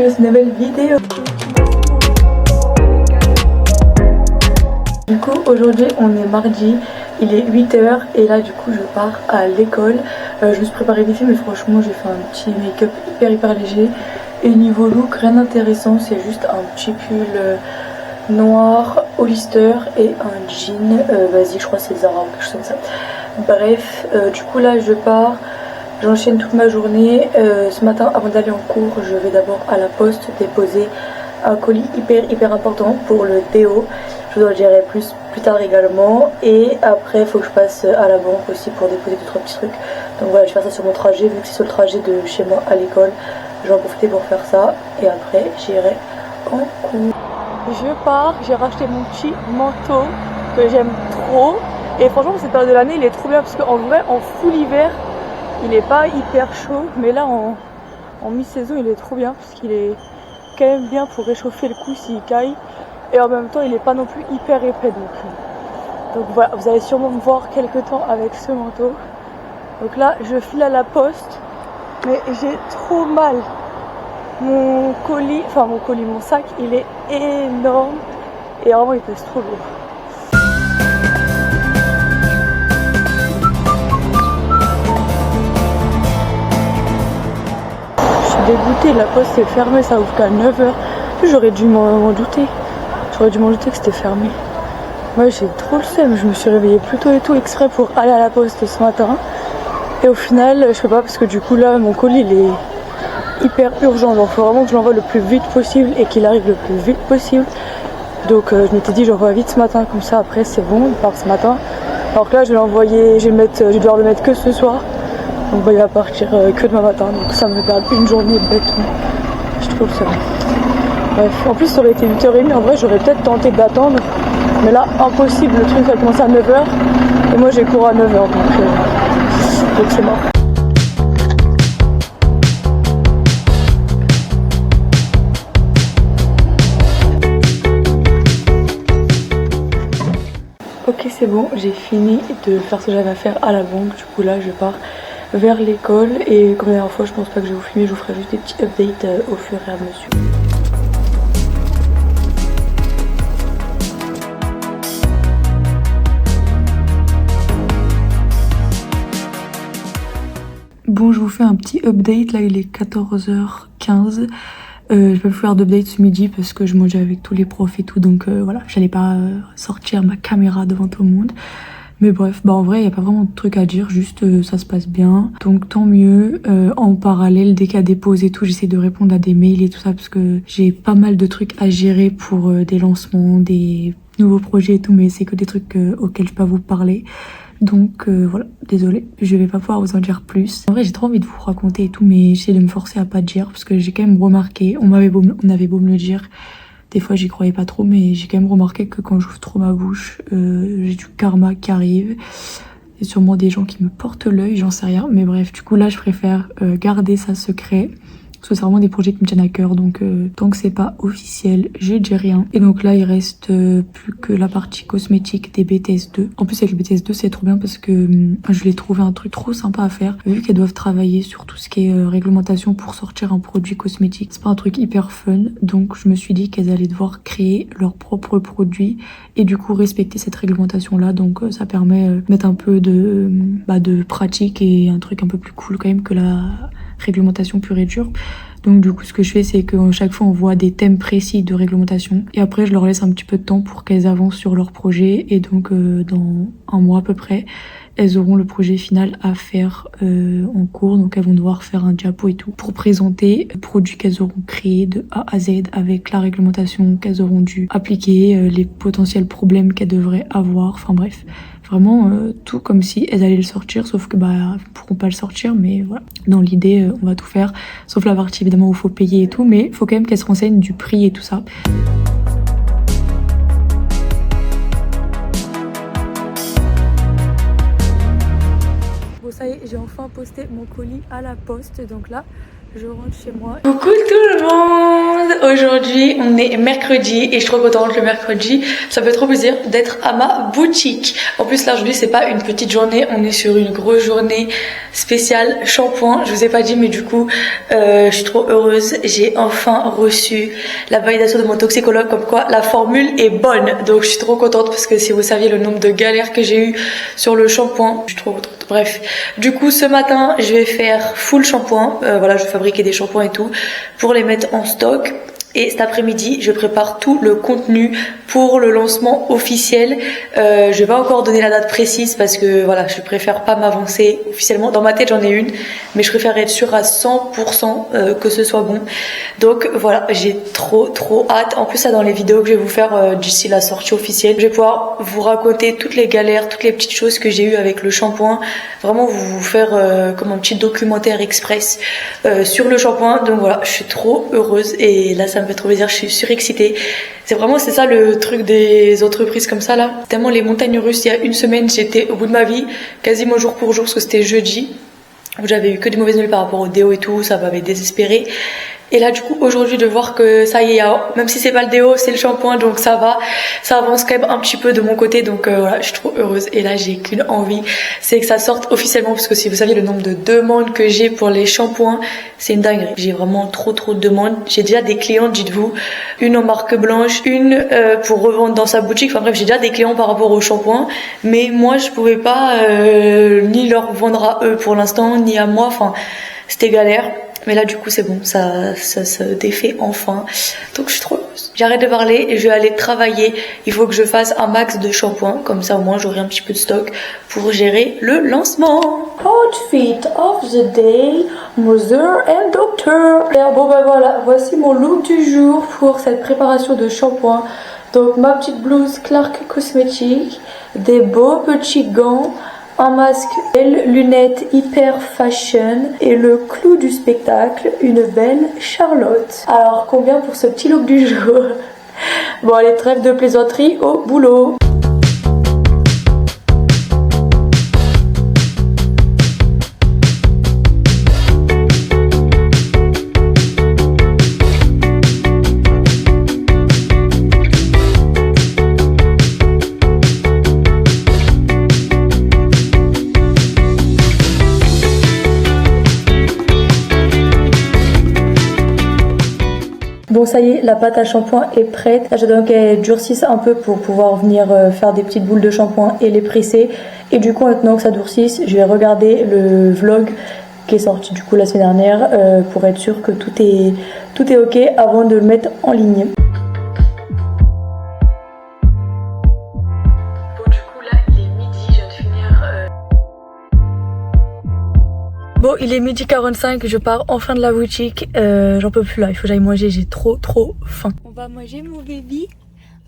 à cette nouvelle vidéo. Du coup aujourd'hui on est mardi, il est 8h et là du coup je pars à l'école. Je me suis préparée vite fait mais franchement j'ai fait un petit make-up hyper léger. Et niveau look rien d'intéressant, c'est juste un petit pull noir Hollister et un jean basique, je crois que c'est Zara ou quelque chose comme ça. Bref, du coup là je pars. J'enchaîne toute ma journée. Ce matin, avant d'aller en cours, je vais d'abord à la poste déposer un colis hyper important pour le DO. Je dois le gérer plus tard également. Et après, il faut que je passe à la banque aussi pour déposer 2-3 petits trucs. Donc voilà, je vais faire ça sur mon trajet. Vu que c'est sur le trajet de chez moi à l'école, je vais en profiter pour faire ça. Et après, j'irai en cours. Je pars, j'ai racheté mon petit manteau que j'aime trop. Et franchement, cette période de l'année, il est trop bien parce qu'en vrai, en full hiver, il est pas hyper chaud, mais là en mi-saison il est trop bien parce qu'il est quand même bien pour réchauffer le cou s'il caille. Et en même temps il est pas non plus hyper épais donc voilà, vous allez sûrement me voir quelques temps avec ce manteau. Donc là je file à la poste, mais j'ai trop mal. Mon sac il est énorme et vraiment il pèse trop lourd. Dégoûtée, la poste est fermée, ça ouvre qu'à 9h. J'aurais dû m'en douter. J'aurais dû m'en douter que c'était fermé. Moi j'ai trop le seum, je me suis réveillée plus tôt et tout exprès pour aller à la poste ce matin. Et au final, je peux pas parce que du coup là, mon colis il est hyper urgent. Donc faut vraiment que je l'envoie le plus vite possible et qu'il arrive le plus vite possible. Donc je m'étais dit j'envoie vite ce matin, comme ça après c'est bon, il part ce matin. Alors que là je vais l'envoyer, je vais devoir le mettre que ce soir. Donc bah, il va partir que demain matin, donc ça me perd une journée bêtement. Je trouve ça. Bref, en plus ça aurait été 8h30, en vrai j'aurais peut-être tenté d'attendre. Mais là, impossible, le truc va commencer à 9h. Et moi j'ai cours à 9h, donc c'est mort. Ok c'est bon, j'ai fini de faire ce que j'avais à faire à la banque. Du coup là je pars vers l'école et comme la dernière fois je pense pas que je vais vous filmer, je vous ferai juste des petits updates au fur et à mesure. Bon je vous fais un petit update, là il est 14h15. Je vais pas faire d'update ce midi parce que je mangeais avec tous les profs et tout, donc voilà, j'allais pas sortir ma caméra devant tout le monde. Mais bref, bah en vrai, il n'y a pas vraiment de truc à dire, juste ça se passe bien. Donc tant mieux. En parallèle, dès qu'il y a des pauses et tout, j'essaie de répondre à des mails et tout ça parce que j'ai pas mal de trucs à gérer pour des lancements, des nouveaux projets et tout, mais c'est que des trucs auxquels je peux pas vous parler. Donc voilà, désolée, je vais pas pouvoir vous en dire plus. En vrai, j'ai trop envie de vous raconter et tout, mais j'essaie de me forcer à pas dire parce que j'ai quand même remarqué, on avait beau me le dire. Des fois j'y croyais pas trop, mais j'ai quand même remarqué que quand j'ouvre trop ma bouche, j'ai du karma qui arrive. Il y a sûrement des gens qui me portent l'œil, j'en sais rien. Mais bref, du coup là je préfère garder ça secret. Parce que c'est vraiment des projets qui me tiennent à cœur, donc tant que c'est pas officiel, je dis rien. Et donc là il reste plus que la partie cosmétique des BTS2. En plus avec le BTS2 c'est trop bien parce que je l'ai trouvé un truc trop sympa à faire. Vu qu'elles doivent travailler sur tout ce qui est réglementation pour sortir un produit cosmétique, c'est pas un truc hyper fun. Donc je me suis dit qu'elles allaient devoir créer leur propre produit et du coup respecter cette réglementation là. Donc ça permet de mettre un peu de pratique et un truc un peu plus cool quand même que la réglementation pure et dure. Donc du coup ce que je fais c'est que chaque fois on voit des thèmes précis de réglementation et après je leur laisse un petit peu de temps pour qu'elles avancent sur leur projet et donc dans un mois à peu près elles auront le projet final à faire en cours. Donc elles vont devoir faire un diapo et tout pour présenter le produit qu'elles auront créé de A à Z avec la réglementation qu'elles auront dû appliquer, les potentiels problèmes qu'elles devraient avoir, enfin bref. Vraiment tout comme si elles allaient le sortir, sauf que elles pourront pas le sortir, mais voilà. Dans l'idée, on va tout faire, sauf la partie évidemment où il faut payer et tout, mais il faut quand même qu'elles se renseignent du prix et tout ça. Bon ça y est, j'ai enfin posté mon colis à la poste, donc là je rentre chez moi. Coucou tout le monde! aujourd'hui on est mercredi et je suis trop contente. Le mercredi ça me fait trop plaisir d'être à ma boutique. En plus là aujourd'hui c'est pas une petite journée, on est sur une grosse journée spéciale shampoing. Je vous ai pas dit mais du coup je suis trop heureuse. J'ai enfin reçu la validation de mon toxicologue comme quoi la formule est bonne. Donc je suis trop contente parce que si vous saviez le nombre de galères que j'ai eu sur le shampoing, je suis trop contente. Bref, du coup ce matin je vais faire full shampoing, voilà, je vais fabriquer des shampoings et tout pour les mettre en stock. Et cet après-midi, je prépare tout le contenu pour le lancement officiel. Je vais pas encore donner la date précise parce que voilà, je préfère pas m'avancer officiellement. Dans ma tête, j'en ai une, mais je préfère être sûre à 100% que ce soit bon. Donc voilà, j'ai trop hâte. En plus, ça dans les vidéos que je vais vous faire d'ici la sortie officielle, je vais pouvoir vous raconter toutes les galères, toutes les petites choses que j'ai eues avec le shampoing. Vraiment vous faire comme un petit documentaire express sur le shampoing. Donc voilà, je suis trop heureuse et là ça me fait trop plaisir, je suis surexcitée. C'est ça le truc des entreprises comme ça là. Tellement les montagnes russes, il y a une semaine j'étais au bout de ma vie, quasiment jour pour jour parce que c'était jeudi, où j'avais eu que des mauvaises nouvelles par rapport au déo et tout, ça m'avait désespérée. Et là du coup aujourd'hui de voir que ça y est, même si c'est pas le déo, c'est le shampoing, donc ça va, ça avance quand même un petit peu de mon côté, donc voilà, je suis trop heureuse. Et là j'ai qu'une envie, c'est que ça sorte officiellement, parce que si vous saviez le nombre de demandes que j'ai pour les shampoings, c'est une dinguerie. J'ai vraiment trop de demandes. J'ai déjà des clientes, dites-vous, une en marque blanche, une pour revendre dans sa boutique, enfin bref, j'ai déjà des clients par rapport au shampoing, mais moi je pouvais pas ni leur vendre à eux pour l'instant, ni à moi, enfin c'était galère. Mais là du coup c'est bon, ça se défait enfin. Donc je suis trop heureuse. J'arrête de parler et je vais aller travailler. Il faut que je fasse un max de shampoing, comme ça au moins j'aurai un petit peu de stock pour gérer le lancement. Outfit of the day, mother and doctor. Bon ben voilà, voici mon look du jour pour cette préparation de shampoing. Donc ma petite blouse Clark Cosmetics, des beaux petits gants, un masque, lunettes hyper fashion et le clou du spectacle, une belle Charlotte. Alors combien pour ce petit look du jour? Bon allez, trêve de plaisanterie, au boulot. Bon ça y est, la pâte à shampoing est prête. Là j'attends qu'elle durcisse un peu pour pouvoir venir faire des petites boules de shampoing et les presser. Et du coup maintenant que ça durcisse, je vais regarder le vlog qui est sorti du coup la semaine dernière pour être sûr que tout est ok avant de le mettre en ligne. Bon, il est midi 45, je pars enfin de la boutique. J'en peux plus là, il faut que j'aille manger, j'ai trop faim. On va manger mon baby.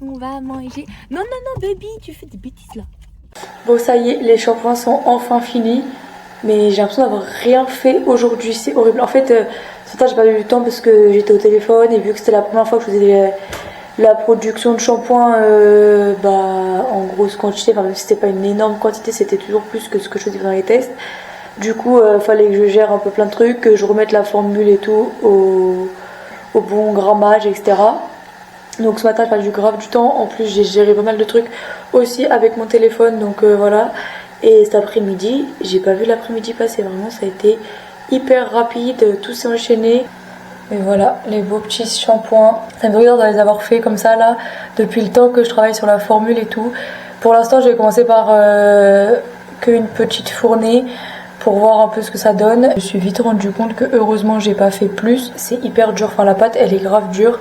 On va manger. Non, baby, tu fais des bêtises là. Bon, ça y est, les shampoings sont enfin finis. Mais j'ai l'impression d'avoir rien fait aujourd'hui, c'est horrible. En fait, ce matin j'ai pas eu le temps parce que j'étais au téléphone et vu que c'était la première fois que je faisais la production de shampoing en grosse quantité, enfin même si c'était pas une énorme quantité, c'était toujours plus que ce que je faisais dans les tests. Du coup, fallait que je gère un peu plein de trucs, que je remette la formule et tout au bon grammage, etc. Donc ce matin, j'ai perdu grave du temps. En plus, j'ai géré pas mal de trucs aussi avec mon téléphone, donc voilà. Et cet après-midi, j'ai pas vu l'après-midi passer. Vraiment, ça a été hyper rapide, tout s'est enchaîné. Et voilà, les beaux petits shampoings. Ça me regarde de les avoir fait comme ça là, depuis le temps que je travaille sur la formule et tout. Pour l'instant, je vais commencer par qu'une petite fournée, pour voir un peu ce que ça donne. Je me suis vite rendu compte que heureusement j'ai pas fait plus, c'est hyper dur, enfin la pâte elle est grave dure.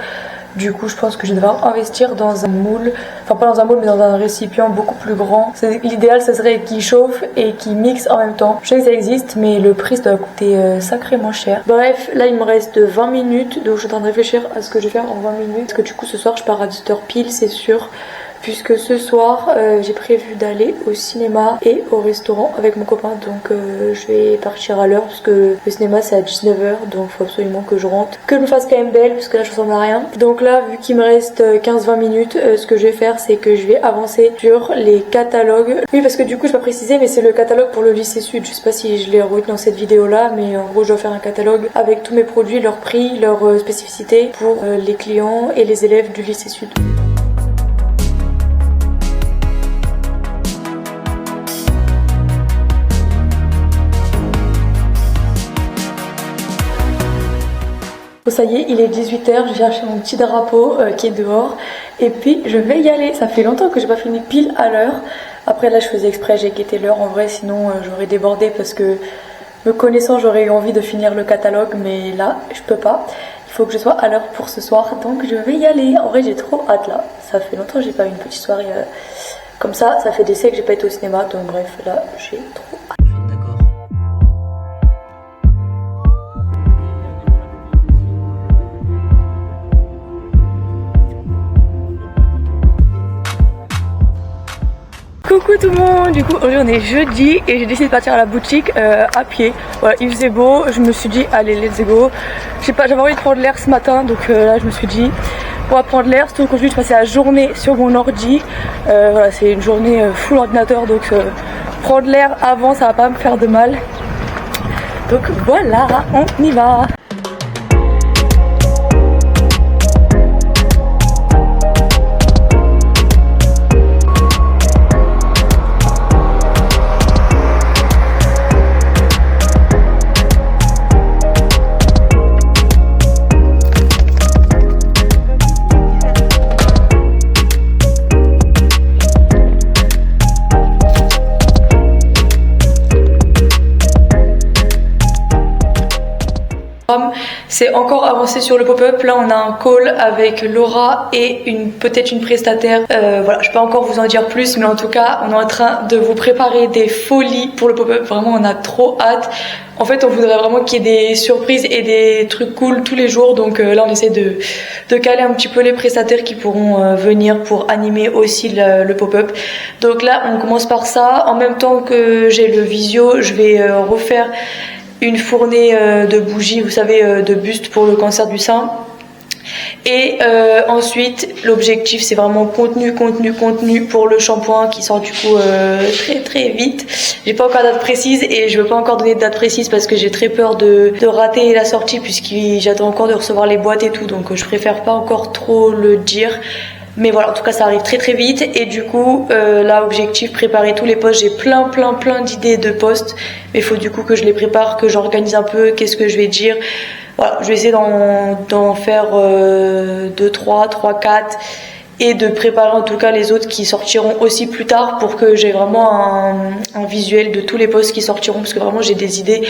Du coup je pense que je vais devoir investir dans un moule, enfin pas dans un moule mais dans un récipient beaucoup plus grand. L'idéal ce serait qu'il chauffe et qu'il mixe en même temps. Je sais que ça existe mais le prix ça doit coûter sacrément cher. Bref, là il me reste 20 minutes donc je suis en train de réfléchir à ce que je vais faire en 20 minutes. Parce que du coup ce soir je pars à 17h pile, c'est sûr. puisque ce soir j'ai prévu d'aller au cinéma et au restaurant avec mon copain, donc je vais partir à l'heure parce que le cinéma c'est à 19h, donc il faut absolument que je rentre, que je me fasse quand même belle parce que là je ressemble à rien. Donc là, vu qu'il me reste 15-20 minutes, ce que je vais faire c'est que je vais avancer sur les catalogues. Oui, parce que du coup je vais pas préciser, mais c'est le catalogue pour le lycée Sud. Je sais pas si je l'ai retenu dans cette vidéo là, mais en gros je dois faire un catalogue avec tous mes produits, leurs prix, leurs spécificités pour les clients et les élèves du lycée Sud. Ça y est, il est 18h, je viens chercher mon petit drapeau qui est dehors et puis je vais y aller. Ça fait longtemps que j'ai pas fini pile à l'heure. Après là je faisais exprès, j'ai guetté l'heure en vrai, sinon j'aurais débordé parce que me connaissant j'aurais eu envie de finir le catalogue, mais là je peux pas. Il faut que je sois à l'heure pour ce soir, donc je vais y aller. En vrai j'ai trop hâte là, ça fait longtemps que j'ai pas eu une petite soirée comme ça fait des siècles que j'ai pas été au cinéma, donc bref là j'ai trop hâte. Coucou tout le monde, du coup aujourd'hui on est jeudi et j'ai décidé de partir à la boutique à pied. Voilà, il faisait beau, je me suis dit allez let's go. Je sais pas, j'avais envie de prendre l'air ce matin, donc là je me suis dit on va prendre l'air, surtout qu'aujourd'hui je passais la journée sur mon ordi. Voilà, c'est une journée full ordinateur, donc prendre l'air avant ça va pas me faire de mal. Donc voilà, on y va. C'est encore avancé sur le pop-up. Là on a un call avec Laura et peut-être une prestataire. Voilà, je peux pas encore vous en dire plus, mais en tout cas on est en train de vous préparer des folies pour le pop-up. Vraiment on a trop hâte. En fait on voudrait vraiment qu'il y ait des surprises et des trucs cool tous les jours. Donc là on essaie de caler un petit peu les prestataires qui pourront venir pour animer aussi le pop-up. Donc là on commence par ça. En même temps que j'ai le visio, je vais refaire une fournée de bougies, vous savez, de buste pour le cancer du sein. Et ensuite, l'objectif c'est vraiment contenu pour le shampoing qui sort du coup très vite. J'ai pas encore date précise et je veux pas encore donner de date précise parce que j'ai très peur de rater la sortie puisque j'attends encore de recevoir les boîtes et tout, donc je préfère pas encore trop le dire. Mais voilà, en tout cas ça arrive très vite et du coup là objectif préparer tous les posts. J'ai plein d'idées de posts, mais il faut du coup que je les prépare, que j'organise un peu, qu'est-ce que je vais dire. Voilà, je vais essayer d'en faire 2, 3, 4 et de préparer en tout cas les autres qui sortiront aussi plus tard pour que j'ai vraiment un visuel de tous les posts qui sortiront, parce que vraiment j'ai des idées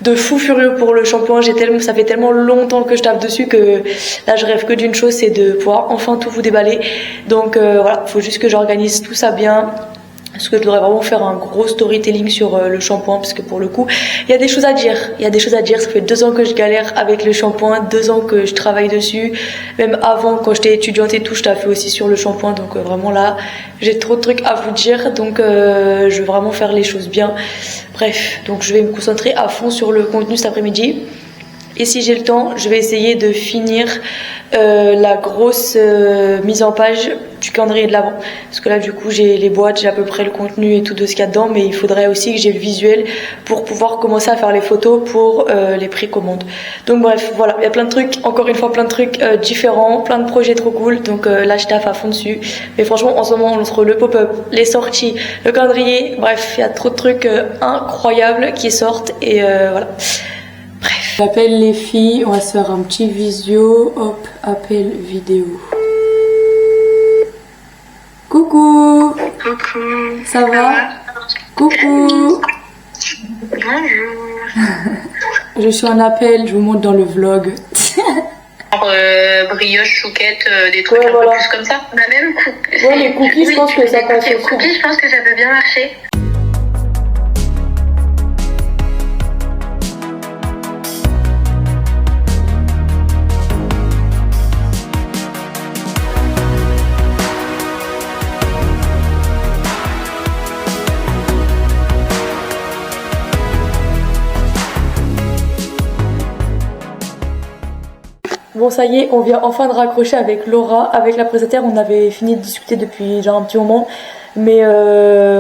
de fou furieux pour le shampoing. Ça fait tellement longtemps que je tape dessus que là je rêve que d'une chose, c'est de pouvoir enfin tout vous déballer. Donc voilà, faut juste que j'organise tout ça bien. Parce que je devrais vraiment faire un gros storytelling sur le shampoing, parce que pour le coup il y a des choses à dire, ça fait 2 ans que je galère avec le shampoing, 2 ans que je travaille dessus, même avant quand j'étais étudiante et tout je taffais aussi sur le shampoing, donc vraiment là j'ai trop de trucs à vous dire, donc je veux vraiment faire les choses bien. Bref, donc je vais me concentrer à fond sur le contenu cet après-midi. Et si j'ai le temps, je vais essayer de finir la grosse mise en page du calendrier de l'Avent. Parce que là, du coup, j'ai les boîtes, j'ai à peu près le contenu et tout de ce qu'il y a dedans. Mais il faudrait aussi que j'ai le visuel pour pouvoir commencer à faire les photos pour les précommandes. Donc bref, voilà, il y a plein de trucs, encore une fois, plein de trucs différents, plein de projets trop cool. Donc là, je taffe à fond dessus. Mais franchement, en ce moment, entre le pop-up, les sorties, le calendrier, bref, il y a trop de trucs incroyables qui sortent. Et voilà. Bref. J'appelle les filles, on va se faire un petit visio, hop, appel vidéo. Coucou. Coucou. Ça va? Coucou. Bonjour. Je suis en appel, je vous montre dans le vlog. Brioche, chouquette, des trucs un voilà. peu plus comme ça. On a même cookies. Ouais, les cookies, je pense que ça passe aussi. Cookies, je pense que ça peut bien marcher. Bon ça y est, on vient enfin de raccrocher avec Laura, avec la prestataire. On avait fini de discuter depuis déjà un petit moment. Mais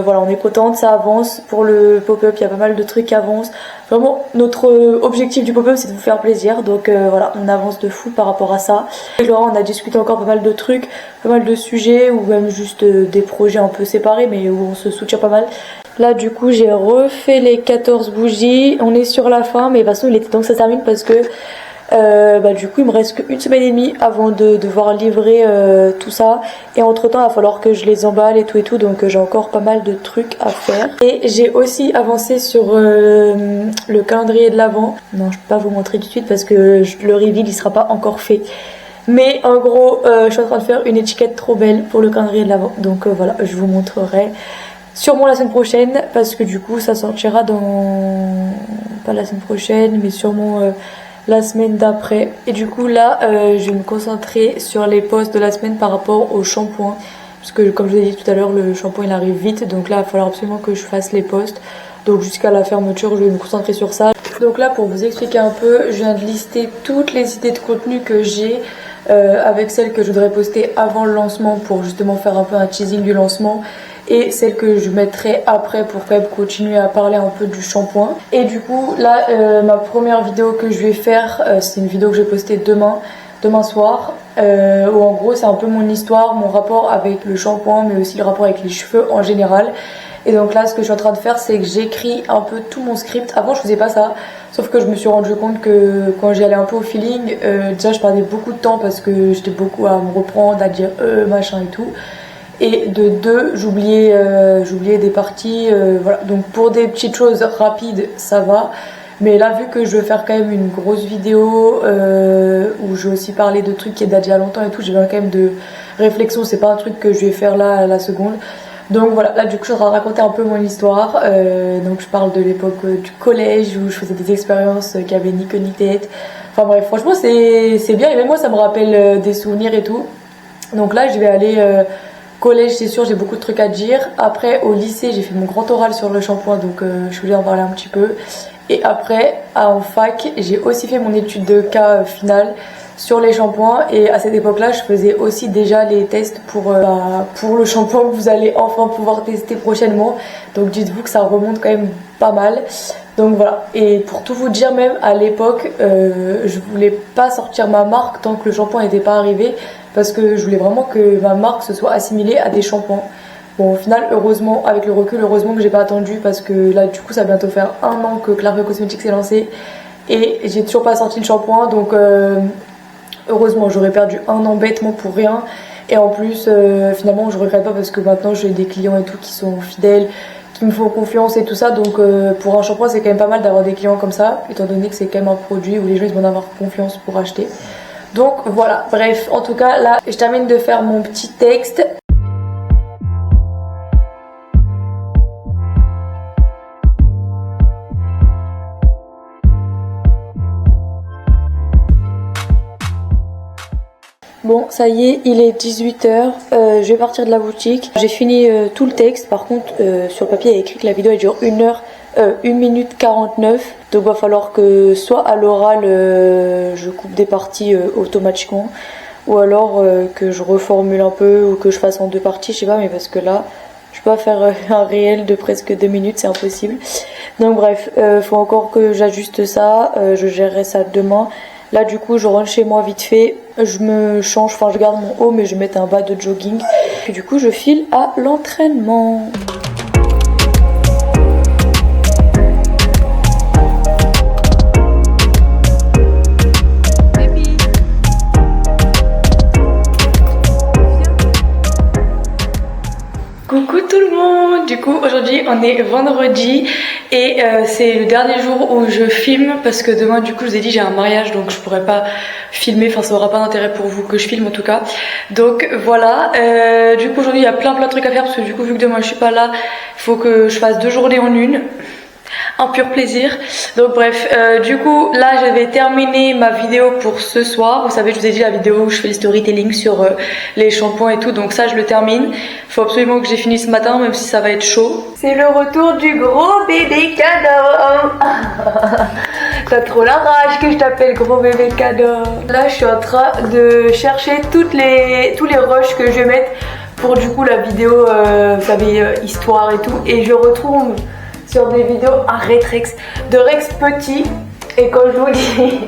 voilà, on est contente, ça avance. Pour le pop-up, il y a pas mal de trucs qui avancent. Vraiment, notre objectif du pop-up, c'est de vous faire plaisir. Donc voilà, on avance de fou par rapport à ça. Avec Laura, on a discuté encore pas mal de trucs, pas mal de sujets, ou même juste des projets un peu séparés, mais où on se soutient pas mal. Là, du coup, j'ai refait les 14 bougies. On est sur la fin, mais de toute façon, il était temps que ça termine parce que du coup il me reste qu'une semaine et demie avant de devoir livrer tout ça, et entre temps il va falloir que je les emballe et tout, donc j'ai encore pas mal de trucs à faire. Et j'ai aussi avancé sur le calendrier de l'Avent. Non, je peux pas vous montrer tout de suite parce que le reveal il sera pas encore fait, mais en gros je suis en train de faire une étiquette trop belle pour le calendrier de l'Avent, donc voilà, je vous montrerai sûrement la semaine prochaine, parce que du coup ça sortira dans, pas la semaine prochaine, mais sûrement la semaine d'après. Et du coup là je vais me concentrer sur les posts de la semaine par rapport au shampoing, parce que comme je vous ai dit tout à l'heure, le shampoing il arrive vite, donc là il va falloir absolument que je fasse les posts. Donc jusqu'à la fermeture je vais me concentrer sur ça. Donc là, pour vous expliquer un peu, je viens de lister toutes les idées de contenu que j'ai, avec celles que je voudrais poster avant le lancement pour justement faire un peu un teasing du lancement, et celle que je mettrai après pour quand même continuer à parler un peu du shampoing. Et du coup là ma première vidéo que je vais faire, c'est une vidéo que je vais poster demain soir, où en gros c'est un peu mon histoire, mon rapport avec le shampoing, mais aussi le rapport avec les cheveux en général. Et donc là ce que je suis en train de faire, c'est que j'écris un peu tout mon script. Avant je faisais pas ça, sauf que je me suis rendu compte que quand j'y allais un peu au feeling, déjà je perdais beaucoup de temps parce que j'étais beaucoup à me reprendre, à dire machin et tout. Et de deux, j'oubliais des parties, voilà. Donc pour des petites choses rapides, ça va. Mais là, vu que je veux faire quand même une grosse vidéo où je vais aussi parler de trucs qui datent d'il y a longtemps et tout, j'ai besoin quand même de réflexion. C'est pas un truc que je vais faire là à la seconde. Donc voilà, là du coup je suis en train de raconter un peu mon histoire. Donc je parle de l'époque du collège où je faisais des expériences qui avaient ni queue ni tête. Enfin bref, franchement c'est bien, et même moi ça me rappelle des souvenirs et tout. Donc là je vais aller... collège, c'est sûr, j'ai beaucoup de trucs à dire. Après, au lycée, j'ai fait mon grand oral sur le shampoing, donc je voulais en parler un petit peu. Et après, en fac, j'ai aussi fait mon étude de cas finale sur les shampoings. Et à cette époque-là, je faisais aussi déjà les tests pour le shampoing que vous allez enfin pouvoir tester prochainement. Donc dites-vous que ça remonte quand même pas mal. Donc voilà, et pour tout vous dire, même à l'époque, je voulais pas sortir ma marque tant que le shampoing n'était pas arrivé, parce que je voulais vraiment que ma marque se soit assimilée à des shampoings. Bon, au final, heureusement, avec le recul, heureusement que j'ai pas attendu, parce que là, du coup, ça va bientôt faire 1 an que Clarins Cosmetics s'est lancé, et j'ai toujours pas sorti le shampoing, donc heureusement, j'aurais perdu 1 an bêtement pour rien. Et en plus, finalement, je regrette pas, parce que maintenant, j'ai des clients et tout qui sont fidèles, qui me font confiance et tout ça, donc pour un shampoing c'est quand même pas mal d'avoir des clients comme ça, étant donné que c'est quand même un produit où les gens ils vont avoir confiance pour acheter. Donc voilà, bref, en tout cas là je termine de faire mon petit texte. Bon, ça y est, il est 18h, je vais partir de la boutique. J'ai fini tout le texte, par contre sur le papier il y a écrit que la vidéo elle dure 1 minute 49. Donc il va falloir que soit à l'oral je coupe des parties automatiquement, ou alors que je reformule un peu, ou que je fasse en 2 parties, je sais pas, mais parce que là je peux pas faire un réel de presque 2 minutes, c'est impossible. Donc bref, faut encore que j'ajuste ça, je gérerai ça demain. Là du coup je rentre chez moi vite fait, je me change, enfin je garde mon haut mais je vais mettre un bas de jogging. Et du coup je file à l'entraînement. Coucou tout le monde, du coup aujourd'hui on est vendredi et c'est le dernier jour où je filme, parce que demain du coup je vous ai dit j'ai un mariage, donc je pourrais pas filmer, enfin ça aura pas d'intérêt pour vous que je filme en tout cas. Donc voilà, du coup aujourd'hui il y a plein de trucs à faire, parce que du coup vu que demain je suis pas là, il faut que je fasse 2 journées en une. Un pur plaisir. Donc bref, du coup là je vais terminer ma vidéo pour ce soir. Vous savez, je vous ai dit la vidéo où je fais le storytelling sur les shampoings et tout, donc ça je le termine. Faut absolument que j'ai fini ce matin, même si ça va être chaud. C'est le retour du gros bébé cadeau. T'as trop la rage que je t'appelle gros bébé cadeau. Là je suis en train de chercher tous les rushs que je vais mettre pour du coup la vidéo, vous savez, histoire et tout. Et je retrouve sur des vidéos un Rex de Rex petit. Et quand je vous dis...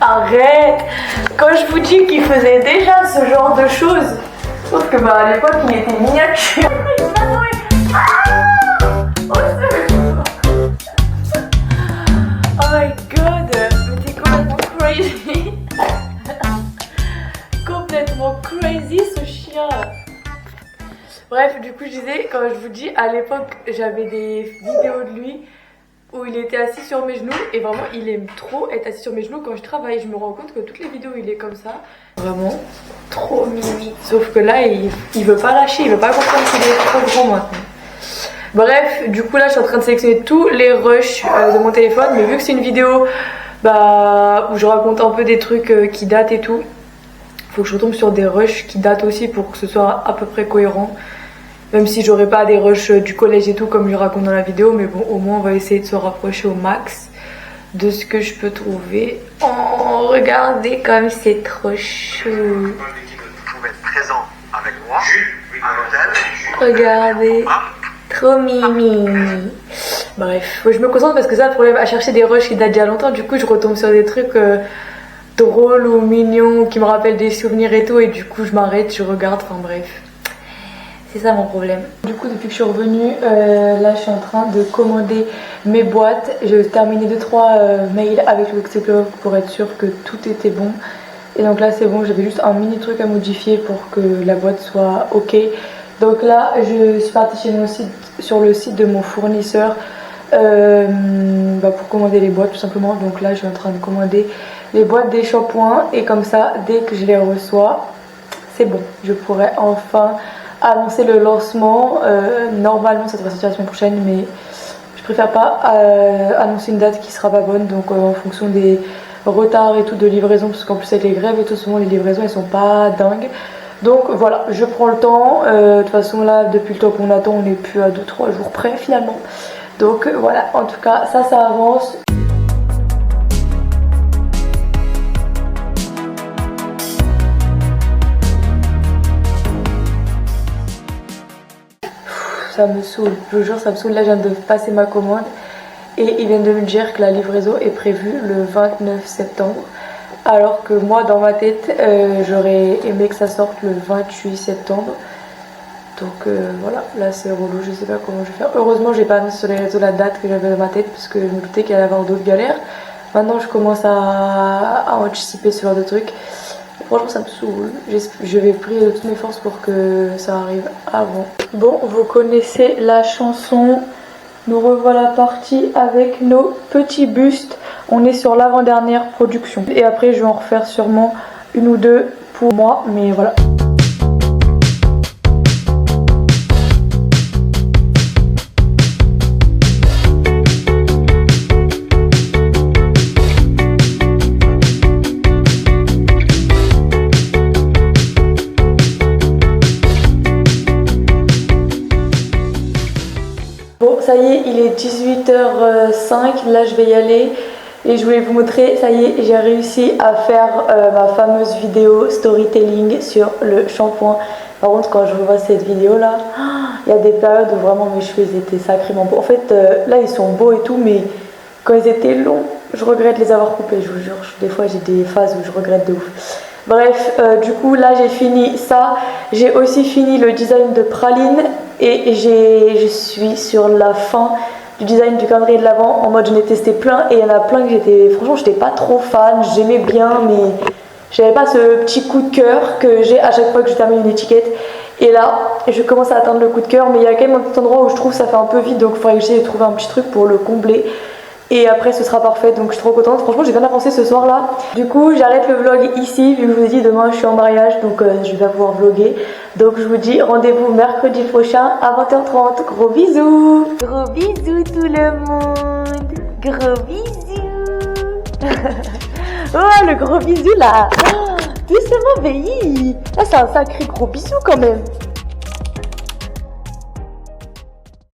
Arrête! Quand je vous dis qu'il faisait déjà ce genre de choses, sauf que bah à l'époque il était miniature. Oh my god! Mais t'es complètement crazy! Complètement crazy ce chien! Bref, du coup je disais, quand je vous dis à l'époque j'avais des vidéos de lui où il était assis sur mes genoux et vraiment il aime trop être assis sur mes genoux quand je travaille. Je me rends compte que toutes les vidéos il est comme ça. Vraiment trop mimi. Sauf que là il veut pas lâcher, il veut pas comprendre qu'il est trop grand maintenant. Bref, du coup là je suis en train de sélectionner tous les rushs de mon téléphone. Mais vu que c'est une vidéo où je raconte un peu des trucs qui datent et tout, faut que je retombe sur des rushs qui datent aussi pour que ce soit à peu près cohérent. Même si j'aurais pas des rushs du collège et tout comme je raconte dans la vidéo. Mais bon, au moins on va essayer de se rapprocher au max de ce que je peux trouver. Oh, regardez comme c'est trop chou. Vous pouvez être présent avec moi à l'hôtel. Regardez, trop mimi. Bref, je me concentre parce que ça, le problème à chercher des rushs qui datent d'il y a longtemps. Du coup je retombe sur des trucs drôles ou mignons qui me rappellent des souvenirs et tout. Et du coup je m'arrête, je regarde, enfin bref. C'est ça mon problème. Du coup depuis que je suis revenue, là je suis en train de commander mes boîtes. J'ai terminé 2-3 mails avec le Wexeplove pour être sûre que tout était bon. Et donc là c'est bon, j'avais juste un mini truc à modifier pour que la boîte soit ok. Donc là je suis partie sur le site de mon fournisseur pour commander les boîtes tout simplement. Donc là je suis en train de commander les boîtes des shampoings et comme ça dès que je les reçois, c'est bon. Je pourrai enfin annoncer le lancement. Normalement ça devrait sortir la semaine prochaine, mais je préfère pas annoncer une date qui sera pas bonne, donc en fonction des retards et tout de livraison, parce qu'en plus avec les grèves et tout, souvent les livraisons elles sont pas dingues. Donc voilà, je prends le temps. De toute façon là depuis le temps qu'on attend, on n'est plus à 2-3 jours près finalement. Donc voilà, en tout cas ça avance. Ça me saoule, je vous jure ça me saoule. Là je viens de passer ma commande et ils viennent de me dire que la livraison est prévue le 29 septembre. Alors que moi dans ma tête j'aurais aimé que ça sorte le 28 septembre. Donc voilà, là c'est relou, je sais pas comment je vais faire. Heureusement j'ai pas annoncé sur les réseaux la date que j'avais dans ma tête parce que je me doutais qu'il allait y avoir d'autres galères. Maintenant je commence à anticiper ce genre de trucs. Franchement ça me saoule, je vais prier de toutes mes forces pour que ça arrive avant. Bon, vous connaissez la chanson, nous revoilà partis avec nos petits bustes. On est sur l'avant-dernière production et après je vais en refaire sûrement une ou deux pour moi, mais voilà. Bon, ça y est, il est 18h05, là je vais y aller et je voulais vous montrer, ça y est, j'ai réussi à faire ma fameuse vidéo storytelling sur le shampoing. Par contre, quand je revois cette vidéo là, il y a des périodes où vraiment mes cheveux ils étaient sacrément beaux. En fait, là ils sont beaux et tout, mais quand ils étaient longs, je regrette de les avoir coupés, je vous jure. Des fois j'ai des phases où je regrette de ouf. Bref, du coup là j'ai fini ça. J'ai aussi fini le design de praline et je suis sur la fin du design du calendrier de l'Avent. En mode j'en ai testé plein et il y en a plein que franchement j'étais pas trop fan, j'aimais bien mais j'avais pas ce petit coup de cœur que j'ai à chaque fois que je termine une étiquette. Et là je commence à atteindre le coup de cœur, mais il y a quand même un petit endroit où je trouve ça fait un peu vide, donc il faudrait que j'essaie de trouver un petit truc pour le combler. Et après ce sera parfait, donc je suis trop contente. Franchement j'ai bien avancé ce soir là. Du coup j'arrête le vlog ici, vu que je vous ai dit demain je suis en mariage, donc je vais pouvoir vlogger. Donc je vous dis rendez-vous mercredi prochain à 20h30. Gros bisous. Gros bisous tout le monde. Gros bisous. Oh le gros bisou là. Doucement Véi. Là c'est un sacré gros bisou quand même.